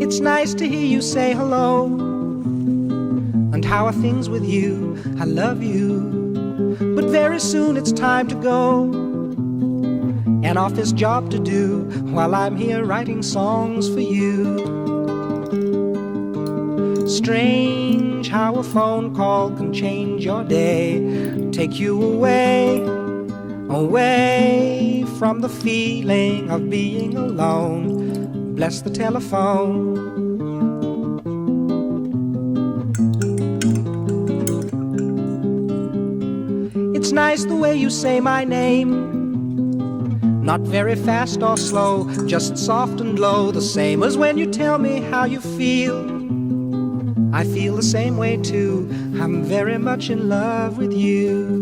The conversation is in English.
It's nice to hear you say hello. And how are things with you? I love you. But very soon it's time to go. An office job to do while I'm here writing songs for you. Strange how a phone call can change your day. Take you away, away from the feeling of being alone. Bless the telephone. It's nice the way you say my name. Not very fast or slow, just soft and low. The same as when you tell me how you feel. I feel the same way too. I'm very much in love with you.